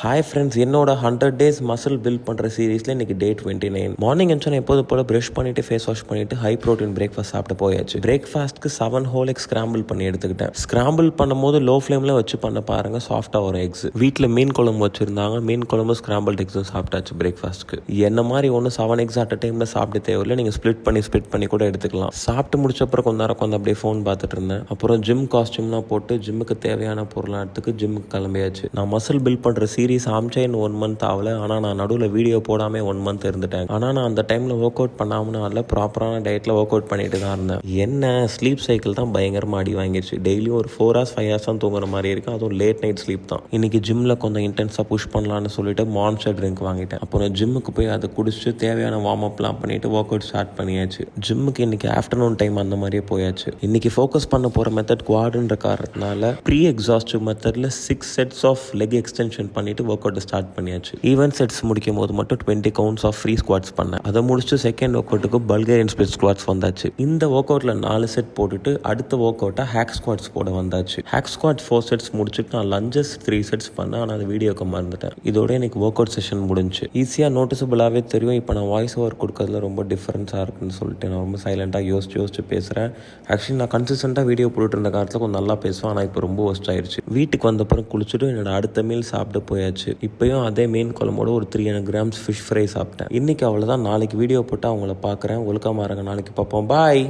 Hi friends, என்னோட 100 days muscle build பண்ணுற சீரீஸில் இன்றைக்கி டே 29. மார்னிங் என்ச்சோன்னு எப்போது போல் ப்ரஷ் பண்ணிவிட்டு ஃபேஸ் வாஷ் பண்ணிவிட்டு ஹை ப்ரோட்டீன் பிரேக்ஃபாஸ்ட் சாப்பிட்டு போயாச்சு. பிரேக்ஃபாஸ்ட்க்கு 7 whole eggs ஸ்க்ராம்பிள் பண்ணி எடுத்துக்கிட்டேன். ஸ்க்ராம்பிள் பண்ணும்போது லோ ஃப்ளேமில் வச்சு பண்ண பாருங்கள், சாஃப்டாக வரும் எக்ஸ். வீட்டில் மீன் குழம்பு வச்சுருந்தாங்க, மீன் குழம்பு ஸ்க்ராம்பிள் எக்ஸும் சாப்பிட்டாச்சு பிரேக்ஃபாஸ்ட்டுக்கு. என்ன மாதிரி ஒன்று 7 eggs அட் டைமில் சாப்பிட்டு தேவையில்லை, நீங்கள் ஸ்ப்ளிட் பண்ணி கூட எடுத்துக்கலாம். சாப்பிட்டு முடிச்சப்பறம் கொஞ்ச நேரம் அப்படியே ஃபோன் பார்த்துட்டு இருந்தேன். அப்புறம் ஜிம் காஸ்டியூம்லாம் போட்டு ஜிம்முக்கு தேவையான பொருளாக எடுத்துக்கு ஜிம்முக்கு கிளம்பியாச்சு. நான் மசில் பில்ட் பண்ணுற சீரீஸ் ஆமிச்சே 1 month ஆகல. ஆனால் நான் நடுவில் வீடியோ போடாமல் 1 month இருந்துட்டேன். ஆனால் நான் அந்த டைமில் ஒர்க் அவுட் பண்ணாமல் அல்ல, ப்ராப்பரான டயட்டில் ஒர்க் அவுட் பண்ணிட்டு தான் இருந்தேன். என்ன ஸ்லீப் சைக்கிள் தான் பயங்கரமாக அடி வாங்கிடுச்சு. டெய்லியும் ஒரு 4 hours 5 hours தான் தூங்குற மாதிரி இருக்குது. அதுவும் லேட் நைட் ஸ்லீப் தான். இன்றைக்கி ஜிம்மில் கொஞ்சம் இன்டென்ஸாக புஷ் பண்ணலான்னு சொல்லிட்டு மான்ஸ்டர் ட்ரிங்க் வாங்கிட்டேன். அப்புறம் ஜிம்முக்கு போய் அதை குடிச்சு தேவையான வார்ம் அப்லாம் பண்ணிவிட்டு ஒர்க் அவுட் ஸ்டார்ட் பண்ணியாச்சு. ஜிம்முக்கு இன்றைக்கி ஆஃப்டர்நூன் டைம் அந்த மாதிரியே போயாச்சு. இன்றைக்கி ஃபோக்கஸ் பண்ண போகிற மெத்தட் குவாடுன்ற காரணத்தினால ப்ரீ எக்ஸாஸ்டிவ் மெத்தடில் 6 sets ஆஃப் லெக் எக்ஸ்டென்ஷன் பண்ணிவிட்டு ஒர்க் அவுட் ஸ்டார்ட் பண்ணியாச்சு. ஈவென்ட் செட்ஸ் முடிக்கும் போது மட்டும் 20 counts ஆஃப் ஃப்ரீ ஸ்குவாட்ஸ் பண்ணேன். அதை முடிச்சு செகண்ட் ஒர்க் அவுட்டுக்கு பல்கேரியன் ஸ்பிளிட் ஸ்குவாட்ஸ் வந்தாச்சு. இந்த ஒர்க் அவுட்டில் 4 set போட்டுட்டு அடுத்த ஒர்க் அவுட்டாக ஹேக் ஸ்குவாட்ஸ் போட வந்தாச்சு. ஹேக் ஸ்குவாட் 4 sets முடிச்சுட்டு நான் லஞ்சஸ் 3 sets பண்ணேன். ஆனால் அந்த வீடியோக்கு மறந்துட்டேன். இதோட எனக்கு ஒர்க் அவுட் செஷன் முடிஞ்சு. ஈஸியாக நோட்டிசபிளாகவே தெரியும். இப்போ நான் வாய்ஸ் ஓவர் கொடுக்கறதுல ரொம்ப டிஃப்ரென்ஸாக இருக்குன்னு சொல்லிட்டு நான் ரொம்ப சைலண்டாக யோசிச்சு பேசுகிறேன். ஆக்சுவலி நான் கன்சிஸ்டண்ட்டாக வீடியோ போட்டுட்டு இருந்த காலத்தில் கொஞ்சம் நல்லா பேசுவேன். ஆனால் இப்போ ரொம்ப ஒஸ்ட் ஆயிடுச்சு. வீட்டுக்கு வந்தப்பறம் குளிச்சுட்டு என்னோட அடுத்த மீல் சாப்பிட்டு போயாச்சு. இப்போயும் அதே மீன் குழம்போட ஒரு 300 grams ஃபிஷ் ஃப்ரை சாப்பிட்டேன். இன்றைக்கி அவ்வளோதான். நாளைக்கு வீடியோ போட்டு அவங்கள பார்க்குறேன். ஒழுக்கமாக இருங்க. நாளைக்கு பார்ப்போம். பாய்.